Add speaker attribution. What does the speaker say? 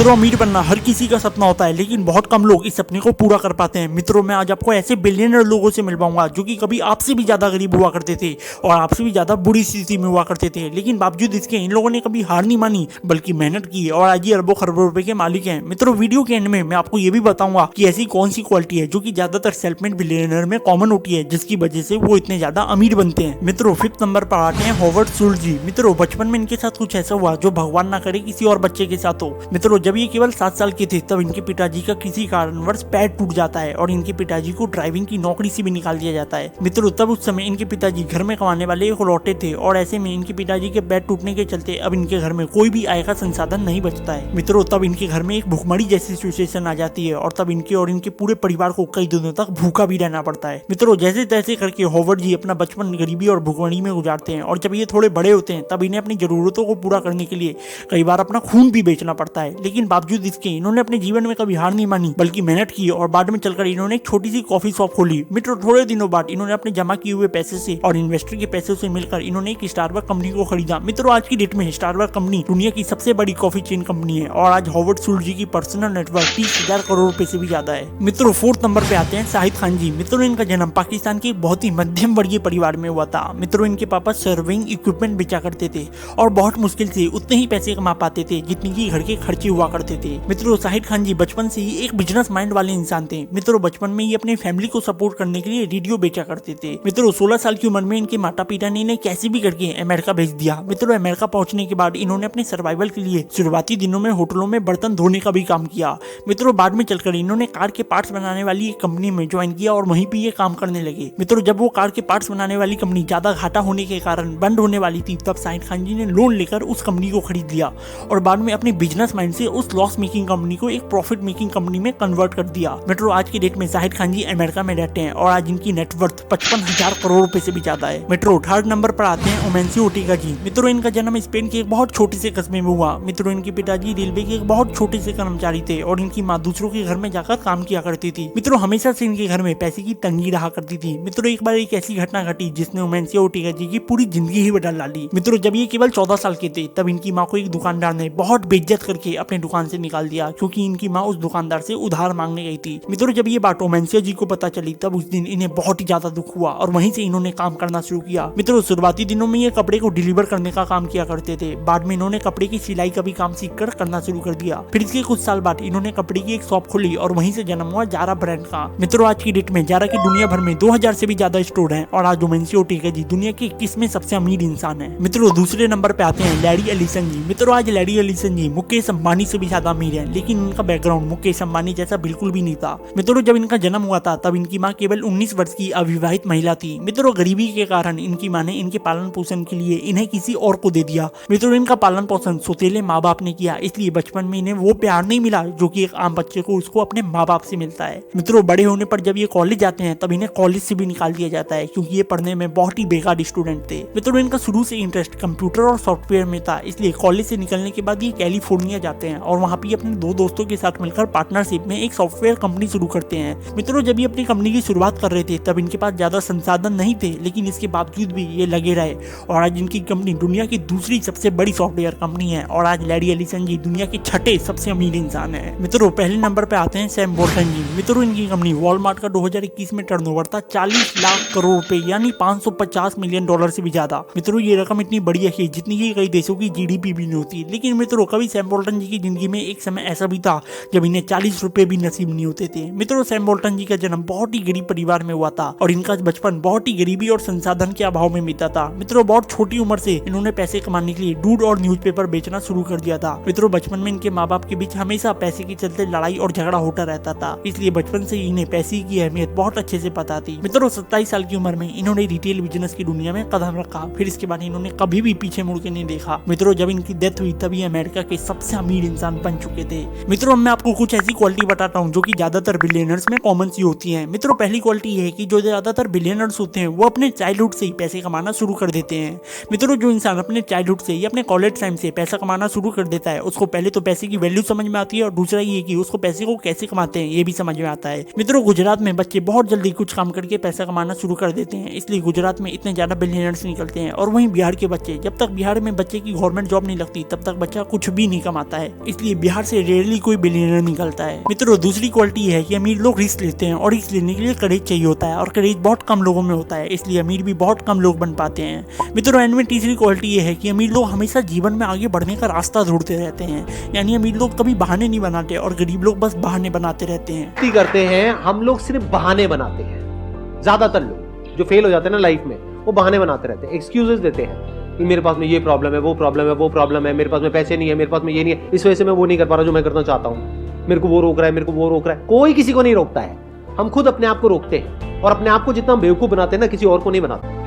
Speaker 1: मित्रों, अमीर बनना हर किसी का सपना होता है, लेकिन बहुत कम लोग इस सपने को पूरा कर पाते हैं। मित्रों, मैं आज आपको ऐसे बिलियनर लोगों से मिलवाऊंगा जो कि कभी आपसे भी ज्यादा गरीब हुआ करते थे और आपसे भी ज्यादा बुरी स्थिति में हुआ करते थे, लेकिन बावजूद इसके इन लोगों ने कभी हार नहीं मानी बल्कि मेहनत की और आज ये अरबों खरबों रुपए के मालिक हैं। मित्रों, वीडियो के एंड में मैं आपको ये भी बताऊंगा कि ऐसी कौन सी क्वालिटी है जो कि ज्यादातर सेल्फ मेड बिलियनर में कॉमन होती है, जिसकी वजह से वो इतने ज्यादा अमीर बनते हैं। मित्रों, 5th नंबर पर आते हैं हॉवर्ड शुल्ट्ज जी। मित्रों, बचपन में इनके साथ कुछ ऐसा हुआ जो भगवान ना करे किसी और बच्चे के साथ हो। मित्रों, जब ये केवल 7 साल के थे तब इनके पिताजी का किसी कारणवश पैर टूट जाता है और इनके पिताजी को ड्राइविंग की नौकरी से भी निकाल दिया जाता है। मित्रों, तब उस समय इनके पिताजी घर में कमाने वाले एक लौटे थे और ऐसे में इनके पिताजी के पैर टूटने के चलते अब इनके घर में कोई भी आय का संसाधन नहीं बचता है। मित्रों, तब इनके घर में एक भुखमरी जैसी सिचुएशन आ जाती है और तब इनके और इनके पूरे परिवार को कई दिनों तक भूखा भी रहना पड़ता है। मित्रों, जैसे तैसे करके हॉवर्ड जी अपना बचपन गरीबी और भुखमरी में गुजारते हैं और जब ये थोड़े बड़े होते हैं तब इन्हें अपनी जरूरतों को पूरा करने के लिए कई बार अपना खून भी बेचना पड़ता है, लेकिन बावजूद इसके इन्होंने अपने जीवन में कभी हार नहीं मानी बल्कि मेहनत की और बाद में चलकर इन्होंने एक छोटी सी कॉफी शॉप खोली। मित्रों, थोड़े दिनों बाद इन्होंने अपने जमा किए हुए पैसे से और इन्वेस्टर के पैसे से मिलकर इन्होंने एक स्टारबक्स कंपनी को खरीदा। मित्रों, आज की डेट में स्टारबक्स कंपनी दुनिया की सबसे बड़ी कॉफी चेन कंपनी है और आज हॉवर्ड शुल्ट्ज जी की पर्सनल नेटवर्क 30,000 करोड़ रुपए से भी ज्यादा है। मित्रों, 4th नंबर पे आते हैं शाहिद खान जी। मित्रों, इनका जन्म पाकिस्तान के एक बहुत ही मध्यम वर्गीय परिवार में हुआ था। मित्रों, इनके पापा सर्विंग इक्विपमेंट बेचा करते थे और बहुत मुश्किल से उतने ही पैसे कमा पाते थे जितनी की घर के खर्चे हुआ करते थे। मित्रों, शाहिद खान जी बचपन से ही एक बिजनेस माइंड वाले इंसान थे। मित्रों, बचपन में ये अपनी फैमिली को सपोर्ट करने के लिए रेडियो बेचा करते थे। मित्रों, 16 साल की उम्र में इनके माता पिता ने इन्हें कैसे भी करके अमेरिका भेज दिया। मित्रों, अमेरिका पहुंचने के बाद इन्होंने अपने सर्वाइवल के लिए शुरुआती दिनों में होटलों में बर्तन धोने का भी काम किया। मित्रों, बाद में चलकर इन्होंने कार के पार्ट्स बनाने वाली एक कंपनी में ज्वाइन किया और वहीं पे ये काम करने लगे। मित्रों, जब वो कार के पार्ट्स बनाने वाली कंपनी ज्यादा घाटा होने के कारण बंद होने वाली थी तब शाहिद खान जी ने लोन लेकर उस कंपनी को खरीद लिया और बाद में अपने बिजनेस माइंड से उस लॉस मेकिंग कंपनी को एक प्रॉफिट मेकिंग कंपनी में कन्वर्ट कर दिया। मित्रों, आज की डेट में शाहिद खान जी अमेरिका में रहते हैं और आज इनकी नेटवर्थ 55,000 करोड़ रुपए से भी ज्यादा है। मित्रों, 3rd नंबर पर आते हैं ओमेंसियो ओर्टेगा जी। मित्रों, इनका जन्म स्पेन के एक बहुत छोटे से कस्बे में हुआ। मित्रों, इनके पिताजी रेलवे के एक बहुत छोटे से कर्मचारी थे और इनकी माँ दूसरों के घर में जाकर काम किया करती थी। मित्रों, हमेशा से इनके घर में पैसे की तंगी रहा करती थी। मित्रों, एक बार एक ऐसी घटना घटी जिसने ओमेंसियो ओर्टेगा जी की पूरी जिंदगी ही बदल डाली। मित्रों, जब ये केवल 14 साल के थे तब इनकी माँ को एक दुकानदार ने बहुत बेइज्जत करके अपने दुकान से निकाल दिया क्योंकि इनकी माँ उस दुकानदार से उधार मांगने गई थी। मित्रों, जब ये बात ओमेंसियो जी को पता चली तब उस दिन इन्हें बहुत ही ज्यादा दुख हुआ और वहीं से इन्होंने काम करना शुरू किया। मित्रों, शुरुआती दिनों में ये कपड़े को डिलीवर करने का काम किया करते थे। बाद में इन्होंने कपड़े की सिलाई का भी काम सीखकर करना शुरू कर दिया। फिर इसके कुछ साल बाद इन्होंने कपड़े की एक शॉप खोली और वहीं से जन्म हुआ जारा ब्रांड का। मित्रों, आज की डेट में जारा की दुनिया भर में 2000 से भी ज्यादा स्टोर हैं और आज ओमेंसियो ओर्टेगा जी दुनिया के 21वें सबसे अमीर इंसान है। मित्रों, दूसरे नंबर पे आते हैं लैरी एलिसन जी। मित्रों, आज लैरी एलिसन जी मुकेश अंबानी से भी ज्यादा अमीर है, लेकिन इनका बैकग्राउंड मुकेश अंबानी जैसा बिल्कुल भी नहीं था। मित्रों, जब इनका जन्म हुआ था तब इनकी माँ केवल 19 वर्ष की अविवाहित महिला थी। मित्रों, गरीबी के कारण इनकी माँ ने इनके पालन पोषण के लिए इन्हें किसी और को दे दिया। मित्रों, इनका पालन पोषण सौतेले माँ बाप ने किया, इसलिए बचपन में इन्हें वो प्यार नहीं मिला जो कि एक आम बच्चे को उसको अपने माँ बाप से मिलता है। मित्रों, बड़े होने पर जब ये कॉलेज जाते हैं तब इन्हें कॉलेज से भी निकाल दिया जाता है क्योंकि ये पढ़ने में बहुत ही बेकार स्टूडेंट थे। मित्रों, इनका शुरू से इंटरेस्ट कंप्यूटर और सॉफ्टवेयर में था, इसलिए कॉलेज से निकलने के बाद ये कैलिफोर्निया जाते हैं और वहाँ पे अपने 2 दोस्तों के साथ मिलकर पार्टनरशिप में एक सॉफ्टवेयर कंपनी शुरू करते हैं। मित्रों, जब ये अपनी कंपनी की शुरुआत कर रहे थे तब इनके पास ज्यादा संसाधन नहीं थे, लेकिन इसके बावजूद भी ये लगे रहे और आज इनकी कंपनी दुनिया की दूसरी सबसे बड़ी सॉफ्टवेयर कंपनी है और आज लैरी एलिसन जी दुनिया के 6ठे सबसे अमीर इंसान है। मित्रों, पहले नंबर पे आते हैं सैम बोल्टन जी। मित्रों, इनकी कंपनी वॉलमार्ट का 2021 में टर्नओवर था 40 लाख करोड़ रुपए यानी 550 मिलियन डॉलर से भी ज्यादा। मित्रों, ये रकम इतनी बड़ी है जितनी की कई देशों की जीडीपी भी नहीं होती। लेकिन मित्रों, कभी सैम बोल्टन जी की जिंदगी में एक समय ऐसा भी था जब इन्हें 40 रुपए भी नसीब नहीं होते थे। मित्रों, सैम बोल्टन जी का जन्म बहुत ही गरीब परिवार में हुआ था और इनका बचपन बहुत ही गरीबी और संसाधन के अभाव में बीता था। मित्रों, बहुत छोटी उम्र से इन्होंने पैसे कमाने के लिए दूध और न्यूज़पेपर बेचना शुरू कर दिया था। मित्रों, बचपन में इनके माँ बाप के बीच हमेशा पैसे के चलते लड़ाई और झगड़ा होता रहता था, इसलिए बचपन से इन्हें पैसे की अहमियत बहुत अच्छे से पता थी। मित्रों, 27 साल की उम्र में इन्होंने रिटेल बिजनेस की दुनिया में कदम रखा, फिर इसके बाद इन्होंने कभी भी पीछे मुड़ के नहीं देखा। मित्रों, जब इनकी डेथ हुई तब ये अमेरिका के सबसे अमीर इंसान बन चुके थे। मित्रों, मैं आपको कुछ ऐसी क्वालिटी बताता हूँ जो कि ज्यादातर बिलियनर्स में कॉमन सी होती है। मित्रों, पहली क्वालिटी ये है कि जो ज्यादातर बिलियनर्स होते हैं वो अपने चाइल्डहुड से ही पैसे कमाना शुरू कर देते हैं। मित्रों, जो इंसान अपने चाइल्डहुड से या अपने कॉलेज टाइम से पैसा कमाना शुरू कर देता है उसको पहले तो पैसे की वैल्यू समझ में आती है और दूसरा ये कि उसको पैसे को कैसे कमाते हैं ये भी समझ में आता है। मित्रों, गुजरात में बच्चे बहुत जल्दी कुछ काम करके पैसा कमाना शुरू कर देते हैं, इसलिए गुजरात में इतने ज्यादा बिलियनर्स निकलते हैं। और वहीं बिहार के बच्चे, जब तक बिहार में बच्चे की गवर्नमेंट जॉब नहीं लगती तब तक बच्चा कुछ भी नहीं कमाता है। इसलिए बिहार से रेयरली कोई बिलियनर निकलता है। मित्रों दूसरी क्वालिटी है कि अमीर लोग रिस्क लेते हैं और रिस्क लेने के लिए करेज चाहिए होता है और करेज बहुत कम लोगों में होता है, इसलिए अमीर भी बहुत कम लोग बन पाते हैं। मित्रों एंड में तीसरी क्वालिटी ये है कि अमीर लोग हमेशा जीवन में आगे बढ़ने का रास्ता ढूंढते रहते हैं, यानी अमीर लोग कभी बहाने नहीं बनाते और गरीब लोग बस बहाने बनाते रहते हैं।
Speaker 2: करते हैं हम लोग सिर्फ बहाने बनाते हैं। ज्यादातर लोग जो फेल हो जाते हैं ना लाइफ में, वो बहाने बनाते रहते हैं, एक्सक्यूजेस देते हैं कि मेरे पास में ये प्रॉब्लम है, वो प्रॉब्लम है, वो प्रॉब्लम है, मेरे पास में पैसे नहीं है, मेरे पास में ये नहीं है, इस वजह से मैं वो नहीं कर पा रहा जो मैं करना चाहता हूँ, मेरे को वो रोक रहा है, मेरे को वो रोक रहा है। कोई किसी को नहीं रोकता है, हम खुद अपने आप को रोकते हैं और अपने आप को जितना बेवकूफ बनाते हैं ना, किसी और को नहीं बनाते।